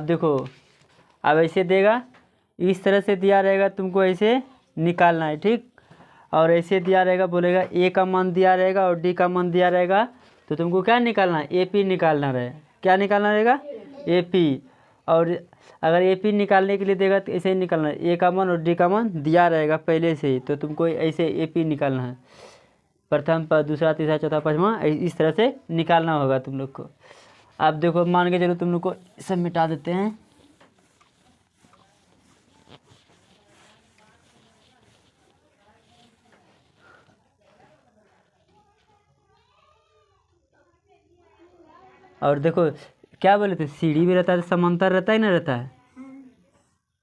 देखो, अब ऐसे देगा, इस तरह से दिया रहेगा, तुमको ऐसे निकालना है, ठीक। और ऐसे दिया रहेगा, बोलेगा ए का मान दिया रहेगा और डी का मान दिया रहेगा, तो तुमको क्या निकालना है, ए पी निकालना रहेगा। क्या निकालना रहेगा, ए पी। और अगर ए पी निकालने के लिए देगा तो ऐसे ही निकालना है, ए का मान और डी का मान दिया रहेगा पहले से ही, तो तुमको ऐसे ए पी निकालना है। प्रथम पद, दूसरा, तीसरा, चौथा, पाँचवा, इस तरह से निकालना होगा तुम लोग को। अब देखो, मान के चलो तुम लोग को सब मिटा देते हैं। और देखो क्या बोले थे, सीढ़ी भी रहता है, समांतर रहता है ना, रहता है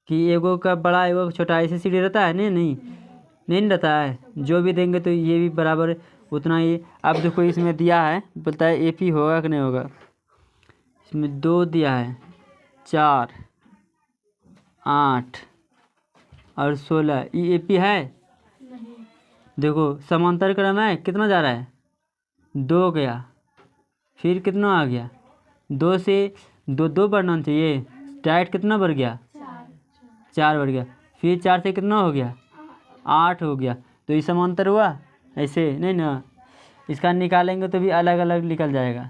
कि एगो का बड़ा एगो छोटा, ऐसे सीढ़ी रहता है, नहीं नहीं नहीं रहता है। जो भी देंगे तो ये भी बराबर उतना ही। अब देखो इसमें दिया है, बोलता है ए पी होगा कि नहीं होगा। इसमें 2 दिया है, 4, 8 और 16, ये ए पी है। देखो समांतर क्रम है, कितना जा रहा है, 2 गया, फिर कितना आ गया, 2 से 2 बढ़ना चाहिए, डायरेक्ट कितना बढ़ गया, 4 बढ़ गया, फिर 4 से कितना हो गया, 8 हो गया। तो ये समांतर हुआ, ऐसे नहीं ना। इसका निकालेंगे तो भी अलग अलग निकल जाएगा।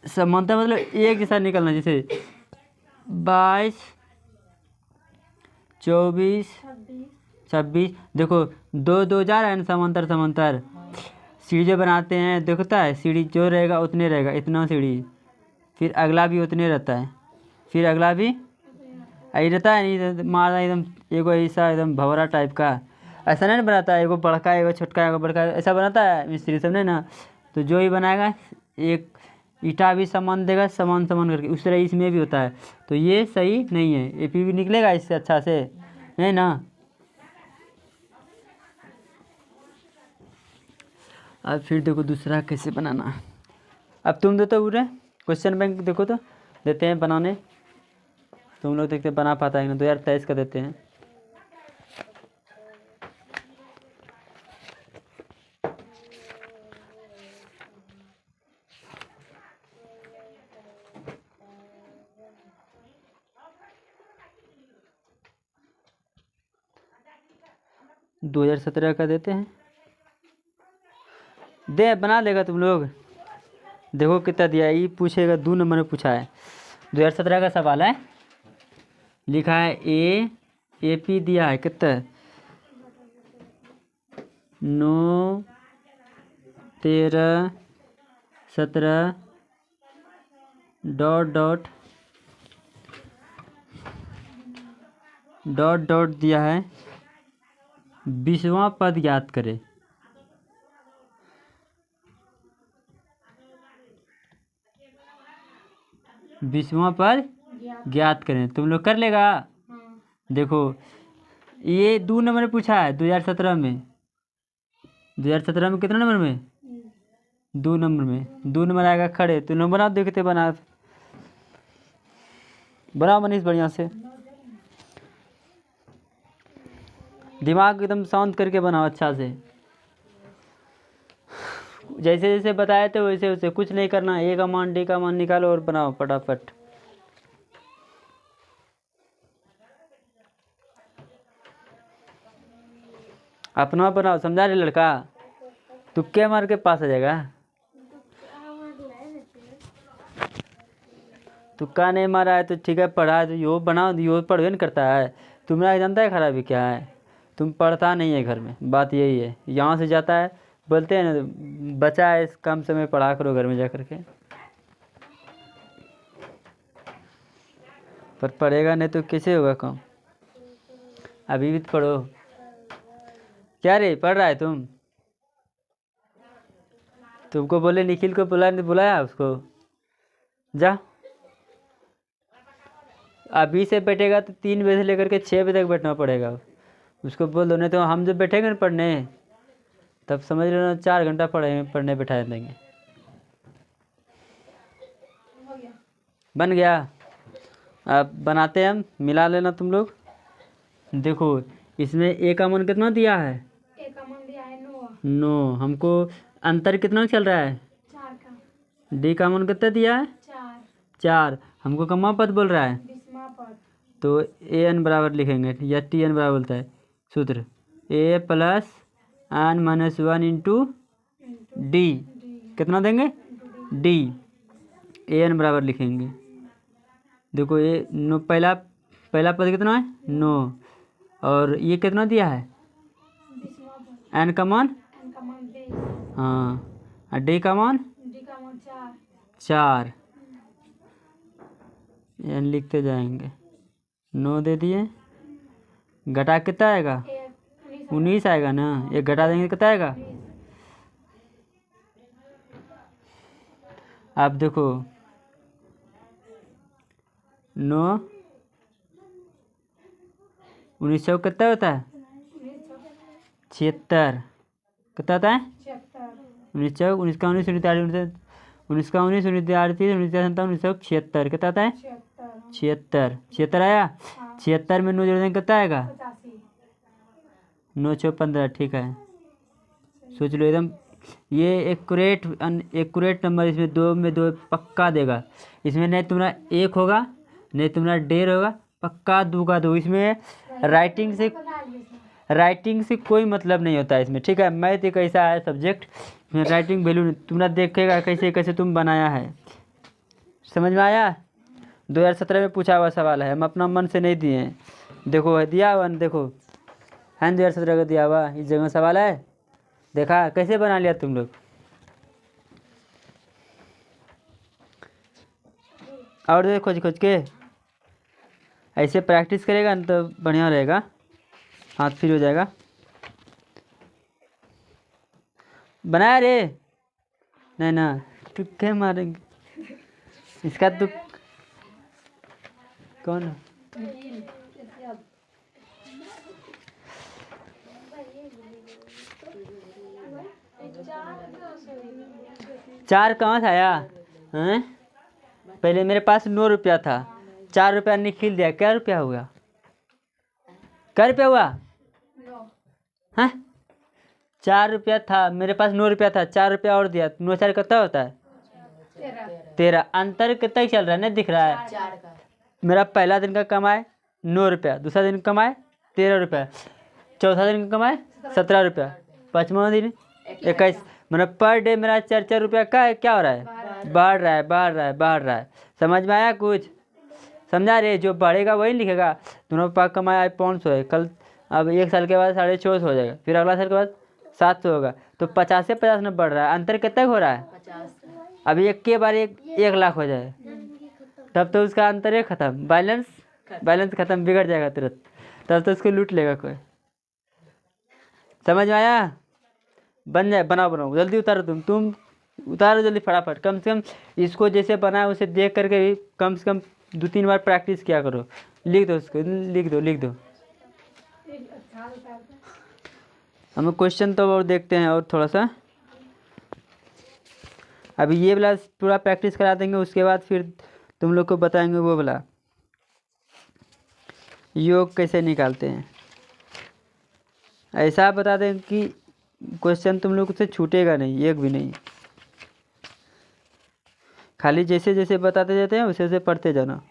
समांतर मतलब एक जैसा निकलना, जैसे 22, 24, 26। देखो 2 2 जा रहा है ना, समांतर समांतर। सीढ़ी जो बनाते हैं देखता है, सीढ़ी जो रहेगा उतने रहेगा, इतना सीढ़ी, फिर अगला भी उतने रहता है, फिर अगला भी यही रहता है। नहीं मारा एकदम एगो ऐसा एकदम भंवरा टाइप का, ऐसा नहीं बनाता है, एगो बड़का एगो छोटका एगो बड़का, ऐसा बनाता है मिस्त्री सब, नहीं ना। तो जो ही बनाएगा, एक ईटा भी समान देगा, समान समान करके, उस तरह इसमें भी होता है। तो ये सही नहीं है, ए पी भी निकलेगा इससे अच्छा से, नहीं ना। अब फिर देखो दूसरा कैसे बनाना। अब तुम दो तो पूरे क्वेश्चन बैंक देखो तो देते हैं बनाने, तुम लोग देखते बना पाता है ना, 2023 का देते हैं। दो 2017 का देते हैं, दे बना लेगा तुम लोग। देखो कितना दिया है, ये पूछेगा 2 नंबर में पूछा है, 2017 का सवाल है। लिखा है ए पी दिया है कितना, 9, 13, 17 डॉट डॉट डॉट डॉट दिया है, 20वां पद ज्ञात करे। बीसवां पद ज्ञात करें, तुम लोग कर लेगा। देखो ये 2 नंबर में पूछा है 2017 में, 2017 में कितना नंबर में, 2 नंबर में, 2 नंबर आएगा खड़े। तुम लोग बनाओ, देखते बना बनाओ मनीष, बढ़िया से दिमाग एकदम शांत करके बनाओ, अच्छा से जैसे जैसे बताए थे वैसे वैसे, कुछ नहीं करना। ए का मान डी का मान निकालो और बनाओ फटाफट। अपना बनाओ, समझा रहे लड़का, तुक्के मार के पास आ जाएगा। तुक्का नहीं मारा है तो ठीक है, पढ़ा है तो यो बनाओ, यो पढ़वे नहीं करता है। तुम्हारा जानता है खराबी क्या है, तुम पढ़ता नहीं है घर में, बात यही है। यहाँ से जाता है, बोलते हैं ना बचा है, कम समय पढ़ा करो घर में जा कर के, पर पढ़ेगा नहीं तो कैसे होगा काम। अभी भी तो पढ़ो। क्या रे पढ़ रहा है तुमको बोले निखिल को बुलाया उसको, जा। अभी से बैठेगा तो 3 बजे से लेकर के 6 बजे तक बैठना पड़ेगा। उसको बोल दो, नहीं तो हम जब बैठेंगे ना पढ़ने, तब समझ लेना 4 घंटा पढ़ने बैठा देंगे। बन गया। अब बनाते हैं हम, मिला लेना तुम लोग। देखो इसमें ए का मान कितना दिया है, ए का मान दिया है 9। हमको अंतर कितना चल रहा है, 4 का, डी का मान कितना दिया है, 4। 4। हमको कमा पद बोल रहा है, तो ए एन बराबर लिखेंगे या टी एन बराबर बोलता है सूत्र A plus N minus one into D, कितना देंगे डी, ए एन बराबर लिखेंगे। देखो ये नो, पहला पद कितना है 9, और ये कितना दिया है एन का मान, हाँ, और डी का मान 4, एन लिखते जाएंगे। 9 दे दिए, घटा कितना आएगा 19 आएगा ना, एक घटा देंगे कितना आएगा। आप देखो 9 19 चौक कितना होता है 76, कितना होता है 19 चौक 19 का 19 19 का 19 19 38 19 57 19 76, कितना आता है 76 आया। 76 में 9 जोड़ देंगे कितना आएगा 9 चौक 15, ठीक है, सोच लो एकदम। ये एक्यूरेट नंबर, इसमें 2 में 2 पक्का देगा, इसमें नहीं तुम्हारा 1 होगा नहीं तुम्हारा 1.5 होगा, पक्का 2 का 2। इसमें राइटिंग से कोई मतलब नहीं होता है इसमें, ठीक है। मैथ एक ऐसा है सब्जेक्ट, इसमें राइटिंग वैल्यू नहीं, तुम्हारा देखेगा कैसे कैसे तुम बनाया है, समझ में आया। 2017 में पूछा हुआ सवाल है, हम अपना मन से नहीं दिए हैं। देखो है दिया हुआ, देखो है 2017 का दिया हुआ, इस जगह सवाल है, देखा कैसे बना लिया तुम लोग। और देखो खोज खोज के ऐसे प्रैक्टिस करेगा ना तो बढ़िया रहेगा, हाथ फ्री हो जाएगा। बनाया रे, नहीं ना तुक्के मारेंगे इसका, तुक कौन है? चार कहाँ से आया हैं? पहले मेरे पास 9 रुपया था, 4 रुपया निकल दिया, क्या रुपया हुआ, क्या रुपया हुआ हाँ 4 रुपया था मेरे पास, 9 रुपया था, 4 रुपया और दिया, 9 4 कितना होता है 13। अंतर कितना ही चल रहा है, नहीं दिख रहा है। मेरा पहला दिन का कमाए 9 रुपया, दूसरा दिन कमाए 13 रुपया, चौथा दिन का कमाए 17 रुपया, पाँचवा दिन 21, मतलब पर डे मेरा 4 रुपया का क्या हो रहा है, बढ़ रहा है। समझ में आया कुछ, समझा रे। जो बढ़ेगा वही लिखेगा। दोनों पास कमाया 500 है, कल अब 1 साल के बाद 650 हो जाएगा, फिर अगला साल के बाद 700 होगा, तो 50 से 50 में बढ़ रहा है। अंतर कितना हो रहा है, अभी एक के बार 1 लाख हो जाए तब तो उसका अंतर है खत्म, बैलेंस खत्म, बिगड़ जाएगा तुरंत, तब तो उसको लूट लेगा कोई। समझ में आया, बन जाए, बनाओ जल्दी उतारो, तुम उतारो जल्दी फटाफट। कम से कम इसको जैसे बनाए उसे देख करके भी कम से कम 2-3 बार प्रैक्टिस किया करो। लिख दो उसको, लिख दो। हम क्वेश्चन तो और देखते हैं और थोड़ा सा, अभी ये वाला पूरा प्रैक्टिस करा देंगे, उसके बाद फिर तुम लोग को बताएंगे वो वाला योग कैसे निकालते हैं। ऐसा बता दें कि क्वेश्चन तुम लोग से छूटेगा नहीं, एक भी नहीं, खाली जैसे जैसे बताते जाते हैं वैसे वैसे पढ़ते जाना।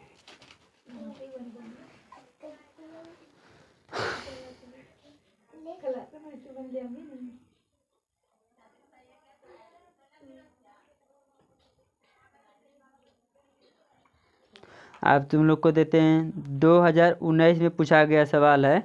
अब तुम लोग को देते हैं 2019 में पूछा गया सवाल है,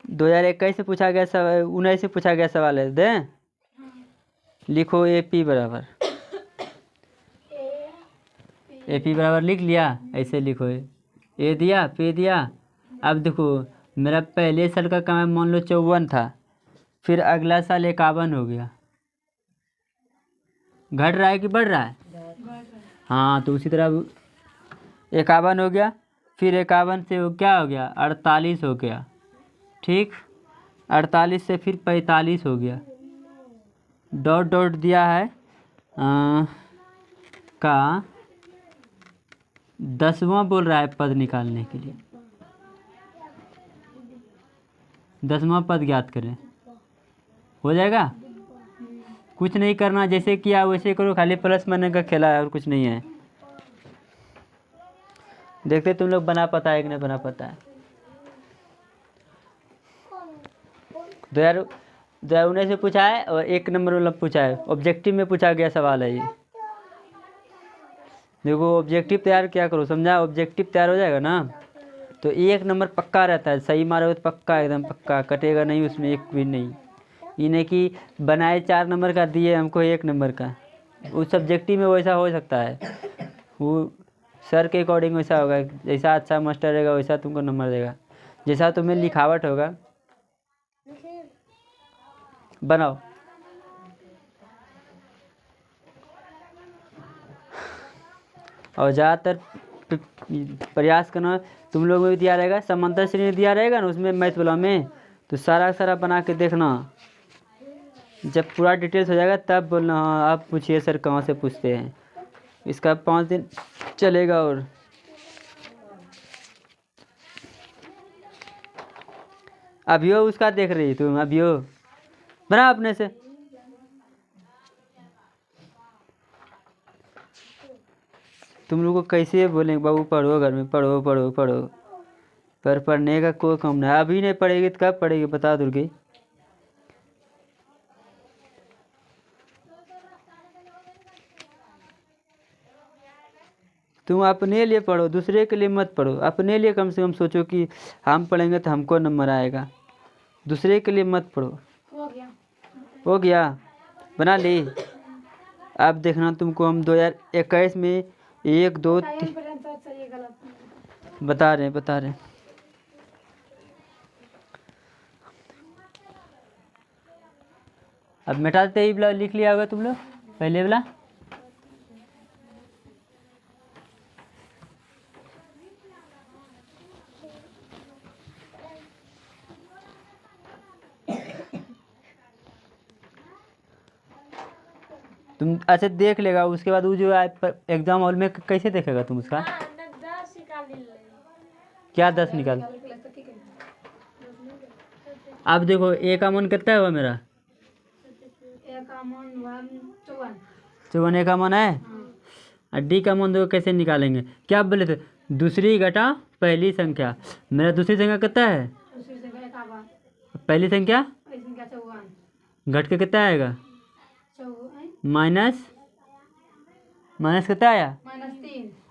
दो 2021 से पूछा गया सवाल, 19 से पूछा गया सवाल है, दे लिखो AP बराबर, AP बराबर लिख लिया, ऐसे लिखो ए दिया P दिया। अब देखो मेरा पहले साल का कमाई मान लो 54 था, फिर अगला साल 51 हो गया, घट रहा है कि बढ़ रहा है, हाँ, तो उसी तरह 51 हो गया, फिर 51 से वो क्या हो गया 48 हो गया, ठीक, 48 से फिर 45 हो गया, डॉट डॉट दिया है का 10वां बोल रहा है पद निकालने के लिए, 10वां पद ज्ञात करें। हो जाएगा? कुछ नहीं करना, जैसे किया वैसे करो, खाली प्लस माइनस का खेला है और कुछ नहीं है। देखते तुम लोग बना पाता है कि नहीं बना पाता है। 2019 में पूछा है और 1 नंबर वाला पूछा है, ऑब्जेक्टिव में पूछा गया सवाल है ये। देखो ऑब्जेक्टिव तैयार क्या करो, समझा? ऑब्जेक्टिव तैयार हो जाएगा ना तो 1 नंबर पक्का रहता है, सही मारोगे तो पक्का, एकदम पक्का, कटेगा नहीं उसमें एक भी नहीं। ये नहीं कि बनाए 4 नंबर का दिए हमको 1 नंबर का, उस सब्जेक्टिव में वैसा हो सकता है, वो सर के अकॉर्डिंग वैसा होगा, जैसा अच्छा मास्टर रहेगा वैसा तुमको नंबर देगा, जैसा तुम्हें लिखावट होगा। बनाओ। और ज़्यादातर प्रयास करना, तुम लोग में भी दिया रहेगा, समांतर श्रेणी दिया रहेगा ना उसमें मैथ वाला में, तो सारा सारा बना के देखना। जब पूरा डिटेल्स हो जाएगा तब बोलना हाँ आप पूछिए सर कहाँ से पूछते हैं। इसका 5 दिन चलेगा। और अभियो उसका देख रही तुम, अभियो बना अपने से। तुम लोग को कैसे बोलेंगे बाबू पढ़ो, घर में पढ़ो पढ़ो पढ़ो, पर पढ़ने का कोई काम नहीं। अभी नहीं पढ़ेगी तो कब पढ़ेगी बता दुर्गे? तुम अपने लिए पढ़ो, दूसरे के लिए मत पढ़ो, अपने लिए कम से कम सोचो कि हम पढ़ेंगे तो हमको नंबर आएगा, दूसरे के लिए मत पढ़ो। हो गया? बना ली? अब देखना तुमको हम 2021 में 1 2 3 बता रहे हैं। अब मिटा देते ही वाला लिख लिया होगा तुम लोग, पहले वाला। तुम अच्छा देख लेगा, उसके बाद वो जो एग्जाम हॉल में कैसे देखेगा तुम उसका? क्या 10 निकाल? अब देखो ए का मान कितना हुआ मेरा? 54 ए का मान है। और डी का मान देखो कैसे निकालेंगे, क्या बोले थे? दूसरी घटा पहली संख्या। मेरा दूसरी संख्या कितना है? पहली संख्या घट के कितना आएगा? माइनस कितना आया?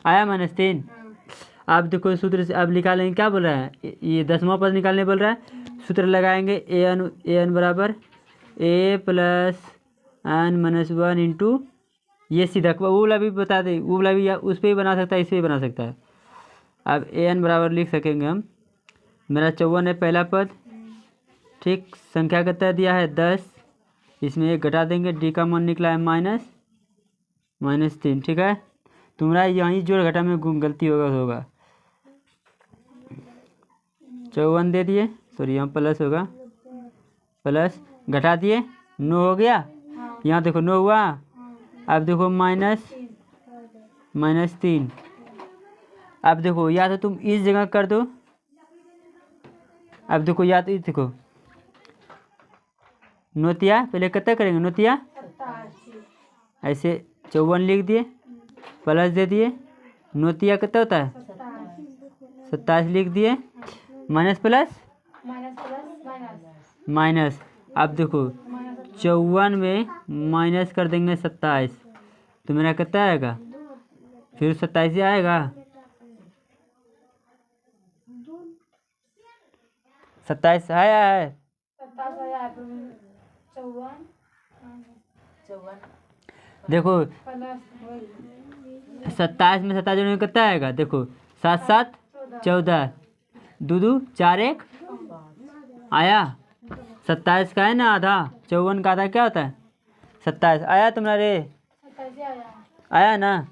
आया -3। अब देखो सूत्र से अब निकालेंगे, क्या बोल रहा है? ये 10वां पद निकालने बोल रहा है। सूत्र लगाएंगे an बराबर a प्लस n-1 इंटू, ये सीधा वो वाला भी बता दे, वो वाला भी उस पर भी बना सकता है, इस पर भी बना सकता है। अब an बराबर लिख सकेंगे हम, मेरा 54 है पहला पद, ठीक। संख्या कितना दिया है? 10, इसमें 1 घटा देंगे, डी का मान निकला है -3, ठीक है। तुम्हारा यहीं जोड़ घटा में गलती होगा। 54 दे दिए, सॉरी यहाँ प्लस होगा, प्लस घटा दिए, 9 हो गया। यहाँ देखो 9 हुआ। अब देखो -3। अब देखो या तो तुम इस जगह कर दो, अब देखो या तो इस देखो नोतिया, पहले कितना करेंगे नोतिया, ऐसे 54 लिख दिए, प्लस दे दिए, नोतिया कितना होता है? 27 लिख दिए, माइनस प्लस माइनस। अब देखो 54 में माइनस कर देंगे 27, तो मेरा कितना आएगा? फिर 27 ही आएगा। 27 आया है। देखो 27 में 27 जोड़ने में कितना आएगा? देखो 7 7 14, 2 2 4 1 आया। 27 का है ना आधा, 54 का आधा क्या होता है? 27 आया तुम्हारे, आया ना?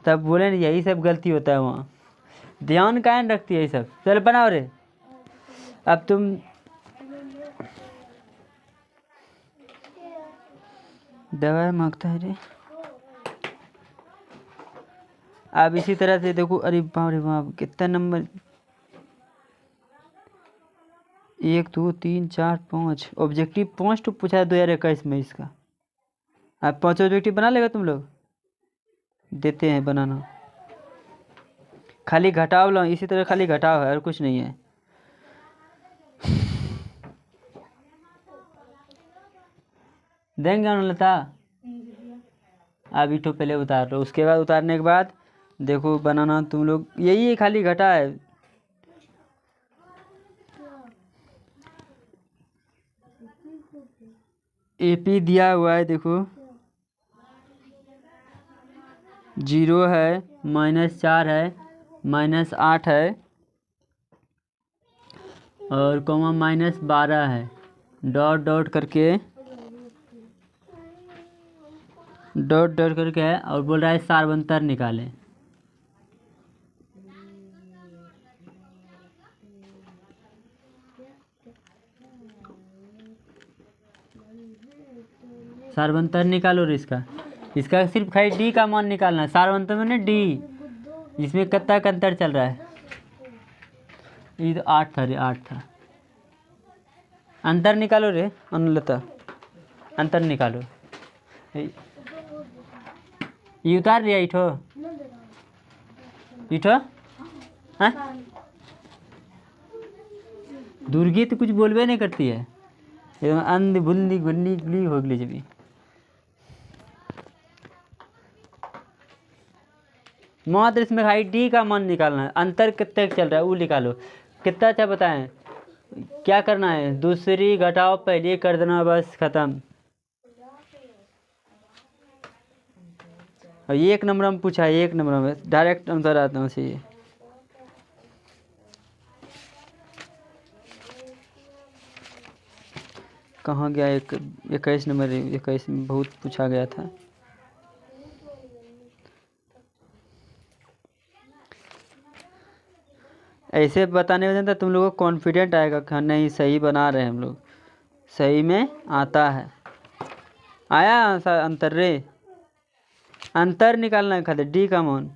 तब बोले ना यही सब गलती होता है वहाँ, ध्यान काहे नहीं रखती है ये सब। चल बनाओ रे। अब तुम दवा मांगता है रे। अब इसी तरह से देखो, अरे बाप रे बाप कितना नंबर, 1 2 3 4 5 ऑब्जेक्टिव 5 तो पूछा है 2021 में इसका। आप 5 ऑब्जेक्टिव बना लेगा तुम लोग? देते हैं बनाना। खाली घटाव लो, इसी तरह खाली घटाव है और कुछ नहीं है। देंगे अनुलता? अभी तो पहले उतार लो, उसके बाद उतारने के बाद देखो बनाना तुम लोग, यही है खाली घटा है। एपी दिया हुआ है देखो, 0 है, -4 है, -8 है और कॉमा -12 है, डॉट डॉट करके है और बोल रहा है सार्वंतर निकालें। सार्वंतर निकालो रे इसका सिर्फ खाली डी का मान निकालना है। सार्वंतर में डी, जिसमें कितना का अंतर चल रहा है। ये तो 8 था रे, 8 था। अंतर निकालो रे अनुलता, अंतर निकालो। ये उतार लिया इठो हाँ? दुर्गी तो कुछ बोलबे नहीं करती है, अंध बुल्ली गुल्ली गुली हो गई जब। मात्र इसमें खाली डी का मान निकालना है, अंतर कितने चल रहा है वो निकालो। कितना अच्छा बताएं, क्या करना है, दूसरी घटाओ पहले कर देना, बस खत्म। और 1 नंबर में पूछा है, 1 नंबर में डायरेक्ट आंसर आता है चाहिए। कहाँ गया 21 नंबर, 21 में बहुत पूछा गया था। ऐसे बताने में तो तुम लोगों को कॉन्फिडेंट आएगा कि नहीं सही बना रहे हैं हम लोग, सही में आता है। आया अंतर रे, अंतर निकालना है खाली डी का मान।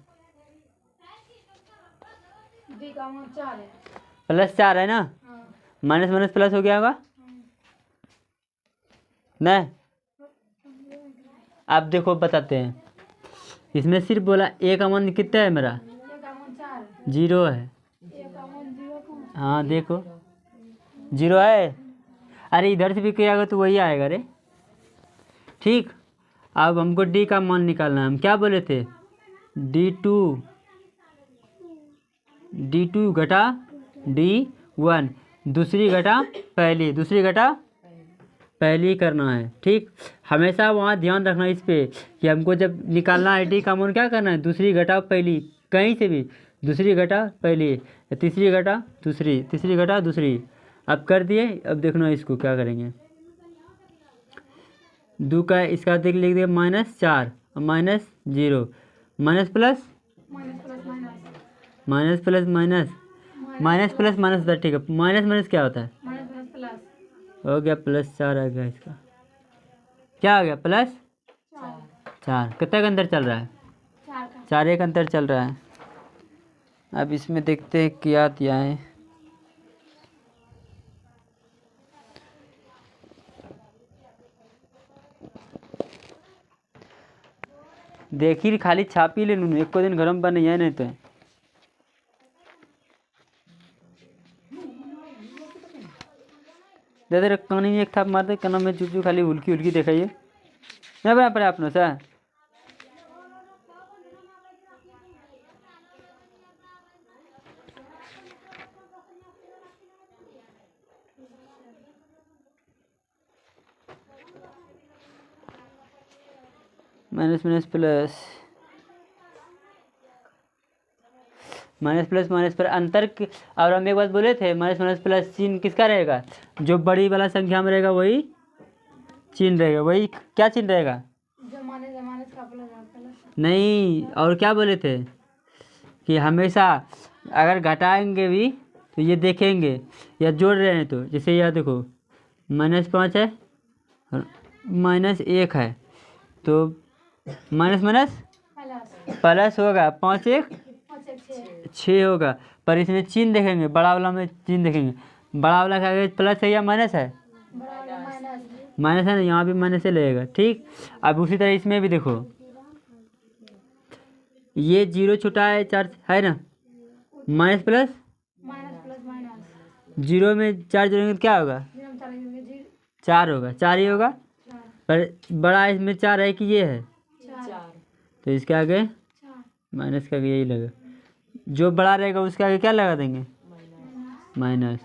+4 है ना, माइनस माइनस प्लस हो गया होगा नहीं। आप देखो बताते हैं, इसमें सिर्फ बोला ए का मान कितना है मेरा, 0 है। हाँ देखो 0 है। अरे इधर से भी किया तो वही आएगा रे। ठीक, अब हमको डी का मान निकालना है। हम क्या बोले थे, D2 घटा D1, दूसरी घटा पहली करना है। ठीक, हमेशा वहाँ ध्यान रखना इस पे कि हमको जब निकालना है डी का मान क्या करना है, दूसरी घटा पहली, कहीं से भी दूसरी घटा पहली, तीसरी घटा दूसरी, तीसरी घटा दूसरी। अब कर दिए, अब देखना इसको क्या करेंगे। 2 का इसका देख लिख दिया -4 और -0, माइनस प्लस माइनस था। ठीक है, माइनस माइनस क्या होता है, हो गया +4 आ गया। इसका क्या आ गया, +4। कितना का अंतर चल रहा है, 4 का अंतर चल रहा है। अब इसमें देखते हैं क्या दिया है। देखिए खाली छापी ले लूँ, एक को दिन गरम बन है नहीं तो। दे कानी में एक थाप मार दे, कानों में चुप खाली उल्की उल्की दिखाइए नहीं बना पड़े आपने सा। Minus minus plus, minus plus minus पर अंतर। और हम एक बात बोले थे, माइनस माइनस प्लस चिन्ह किसका रहेगा, जो बड़ी वाला संख्या में रहेगा वही चिन्ह रहेगा। वही क्या चिन्ह रहेगा, नहीं। और क्या बोले थे कि हमेशा अगर घटाएंगे भी तो ये देखेंगे, या जोड़ रहे हैं तो जैसे यह देखो -5 है और -1 है, तो माइनस माइनस प्लस होगा, 5 1 6 होगा। पर इसमें चिन्ह देखेंगे, बड़ा वाला में चिन्ह देखेंगे बड़ा वाला क्या है, प्लस है या माइनस है? माइनस है ना, यहाँ भी माइनस से लगेगा। ठीक, अब उसी तरह इसमें भी देखो, ये 0 छुटा है 4 है ना, माइनस प्लस 0 में 4 जोड़ेंगे तो क्या होगा? 4 होगा, 4 ही होगा। पर बड़ा इसमें 4 है कि ये है? तो इसके आगे माइनस का भी यही लगा, जो बड़ा रहेगा उसके आगे क्या लगा देंगे? माइनस।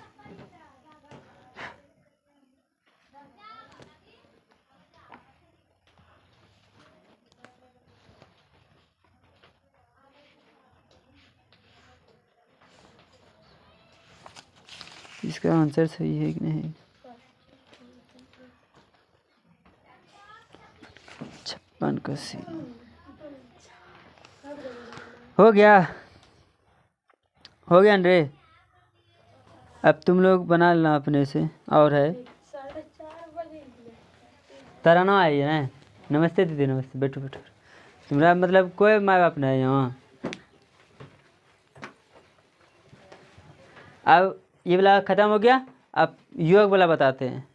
इसका आंसर सही है कि नहीं? 56 का सी हो गया, हो गया रे। अब तुम लोग बना लेना अपने से। और है तराना आई है ना। नमस्ते दीदी, नमस्ते, बैठो बैठो। तुम्हारा मतलब कोई माँ बाप नहीं है यहाँ? अब ये वाला ख़त्म हो गया। अब योग वाला बताते हैं।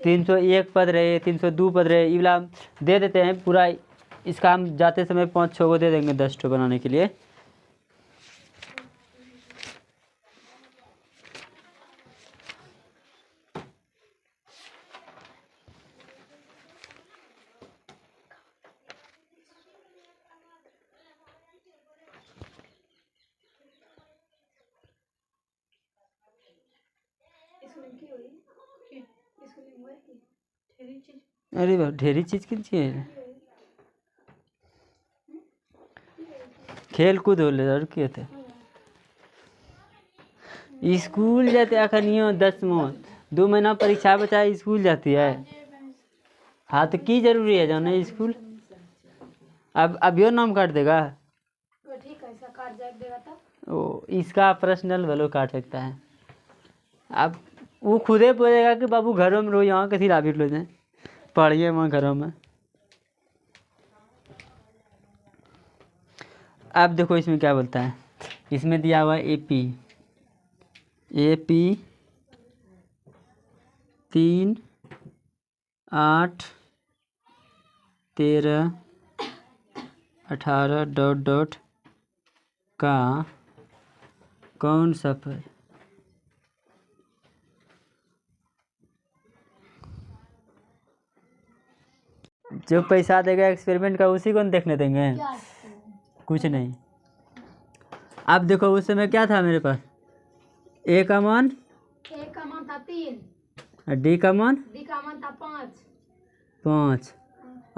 301 पद रहे, 302 पद रहे, ये वाला दे देते हैं पूरा। इसका हम जाते समय 5-6 को दे देंगे 10 ठो बनाने के लिए। अरे वाह, ढेरी चीज़ की चाहिए। खेल कूद हो ले और क्या थे। स्कूल जाते अखनियो 10वां 2 महीना परीक्षा बचा, स्कूल जाती है। हाँ तो की जरूरी है जाना स्कूल? अब अभियो नाम काट देगा। ओ, इसका पर्सनल वैल्यू काट सकता है। अब वो खुदे बोलेगा कि बाबू घरों में रो, यहाँ कैसी राबिट लो जाए, पढ़िए वहाँ घरों में। अब देखो इसमें क्या बोलता है। इसमें दिया हुआ AP 3, 8, 13, 18 ... का कौन सा पद जो पैसा देगा एक्सपेरिमेंट का उसी को देखने देंगे? कुछ नहीं। अब देखो उस समय क्या था मेरे पास, A का मान था 3, D का मान था 5, 5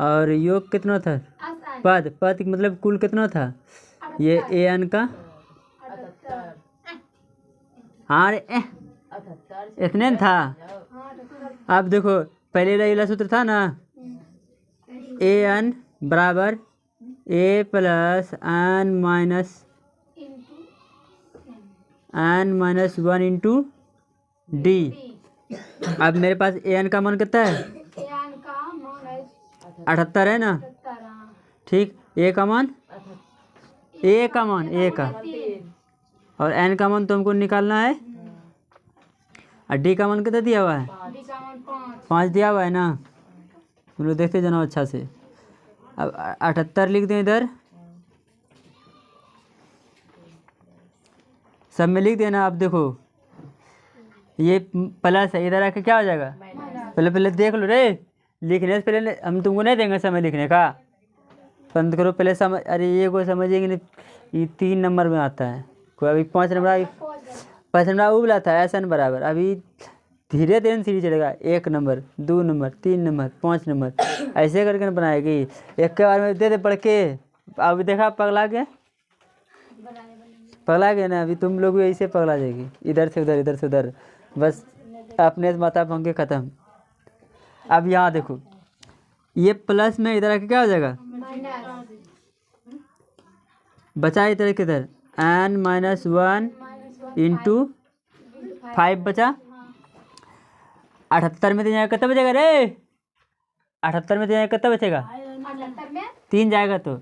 और योग कितना था? पद मतलब कुल कितना था? ये AN का 78, हाँ इतने न था। अब देखो पहले वाला सूत्र था ना, AN बराबर A plus n-1 into D। अब मेरे पास AN का मान कितना है? 78 है ना। ठीक, A का मान A का और N का मान तुमको निकालना है। और D का मान कितना दिया हुआ है? 5 दिया हुआ है ना। तुम लोग देखते जाना अच्छा से। अब 78 लिख दें इधर, सब में लिख देना। अब देखो ये प्लस है, इधर आके क्या हो जाएगा? पहले देख लो रे, लिखने से पहले हम तुमको नहीं देंगे समय लिखने का। बंद करो पहले समझ। अरे ये को समझेंगे नहीं, ये 3 नंबर में आता है कोई। अभी 5 नंबर 5 नंबर वो बोला था SN बराबर। अभी धीरे धीरे सीढ़ी चढ़ेगा, 1 नंबर 2 नंबर 3 नंबर 5 नंबर ऐसे करके बनाएगी। एक के बार में दे पढ़ के। अभी देखा पगला गया ना। अभी तुम लोग भी ऐसे पगला जाएगी, इधर से उधर इधर से उधर, बस अपने से माथा पंखे ख़त्म। अब यहाँ देखो ये प्लस में इधर आके क्या हो जाएगा? बचा इधर किधर n-1 इंटू 5 बचा। 78 में तो जाएगा कितना बचेगा रे? 78 में तो जाएगा कितना बचेगा? 3 जाएगा तो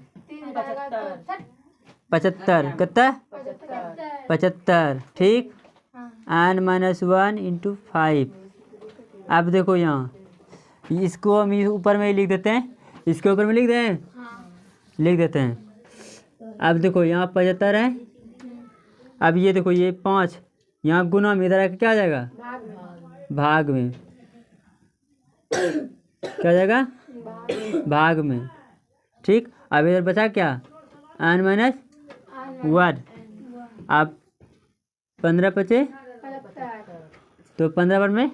75 कितना? 75। ठीक, n-1 इंटू 5। अब देखो यहाँ इसको हम ऊपर में ही लिख देते हैं, इसके ऊपर में लिख दें, लिख देते हैं। अब देखो यहाँ 75 है। अब ये देखो ये 5 यहाँ गुना में, इधर आके क्या आ जाएगा, भाग में। क्या आ जाएगा, भाग में। ठीक, अब इधर बचा क्या, n-1। अब 15 बचे, तो 15 बार में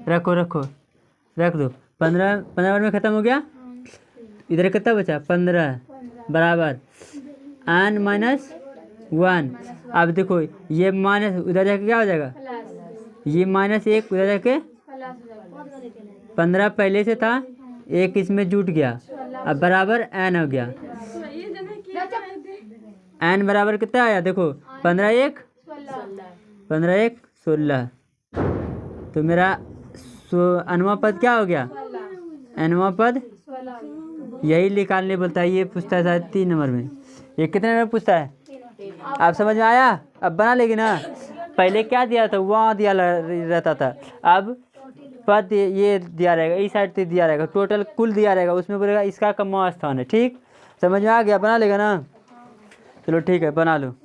रखो रख दो। 15 बार में ख़त्म हो गया। इधर कितना बचा, 15 बराबर n-1। अब देखो ये माइनस उधर जाके क्या हो जाएगा, ये -1 उधर जाके 15 पहले से था, 1 इसमें जुट गया, अब बराबर n हो गया। n बराबर कितना आया, देखो 15 1 16। तो मेरा अनवा पद क्या हो गया, अनवा पद यही निकालने बोलता है। ये पूछता है शायद 3 नंबर में। ये कितने नंबर पूछता है, आप समझ में आया। अब बना लेगी ना, पहले क्या दिया था, वहाँ दिया रहता था, अब पद ये दिया रहेगा, इस साइड से दिया रहेगा, टोटल कुल दिया रहेगा, उसमें बोलेगा इसका कम्मा स्थान है। ठीक, समझ में आ गया, बना लेगा ना। चलो ठीक है, बना लो।